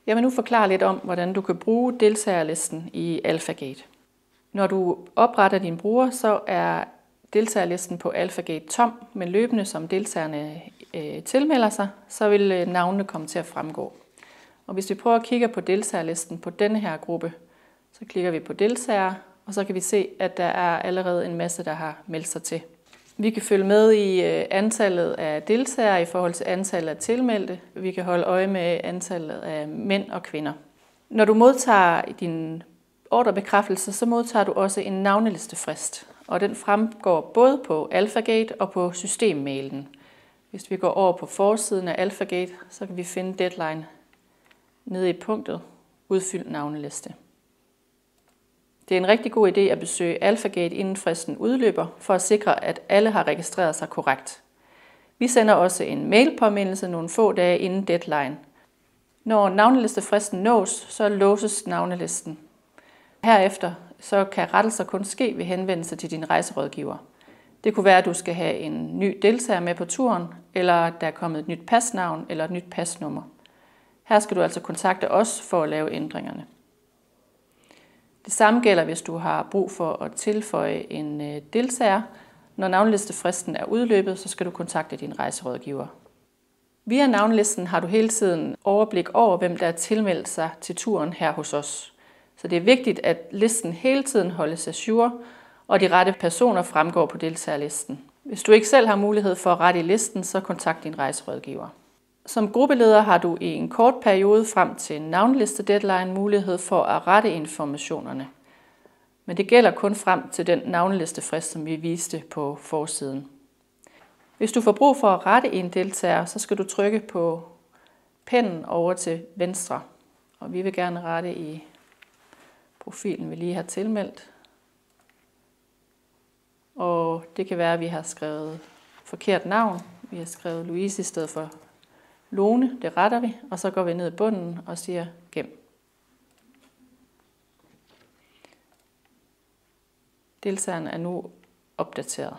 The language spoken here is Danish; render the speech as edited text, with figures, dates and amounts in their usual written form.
Jeg vil nu forklare lidt om, hvordan du kan bruge deltagerlisten i AlphaGate. Når du opretter din bruger, så er deltagerlisten på AlphaGate tom, men løbende som deltagerne tilmelder sig, så vil navnene komme til at fremgå. Og hvis vi prøver at kigge på deltagerlisten på denne her gruppe, så klikker vi på deltagere, og så kan vi se, at der er allerede en masse, der har meldt sig til. Vi kan følge med i antallet af deltagere i forhold til antallet af tilmeldte. Vi kan holde øje med antallet af mænd og kvinder. Når du modtager din ordrebekræftelse, så modtager du også en navnelistefrist. Og den fremgår både på AlphaGate og på systemmailen. Hvis vi går over på forsiden af AlphaGate, så kan vi finde deadline nede i punktet udfyld navneliste. Det er en rigtig god idé at besøge AlphaGate inden fristen udløber, for at sikre, at alle har registreret sig korrekt. Vi sender også en mailpåmindelse nogle få dage inden deadline. Når navnelistefristen nås, så låses navnelisten. Herefter så kan rettelser kun ske ved henvendelse til din rejserådgiver. Det kunne være, at du skal have en ny deltager med på turen, eller at der er kommet et nyt pasnavn eller et nyt pasnummer. Her skal du altså kontakte os for at lave ændringerne. Det samme gælder, hvis du har brug for at tilføje en deltager. Når navnelistefristen er udløbet, så skal du kontakte din rejserådgiver. Via navnelisten har du hele tiden overblik over, hvem der er tilmeldt sig til turen her hos os. Så det er vigtigt, at listen hele tiden holdes ajour, og de rette personer fremgår på deltagerlisten. Hvis du ikke selv har mulighed for at rette i listen, så kontakt din rejserådgiver. Som gruppeleder har du i en kort periode frem til navneliste-deadline mulighed for at rette informationerne. Men det gælder kun frem til den navnelistefrist, som vi viste på forsiden. Hvis du får brug for at rette en deltager, så skal du trykke på pennen over til venstre. Og vi vil gerne rette i profilen, vi lige har tilmeldt. Og det kan være, at vi har skrevet forkert navn. Vi har skrevet Louise i stedet for Lone, det retter vi, og så går vi ned i bunden og siger gem. Deltageren er nu opdateret.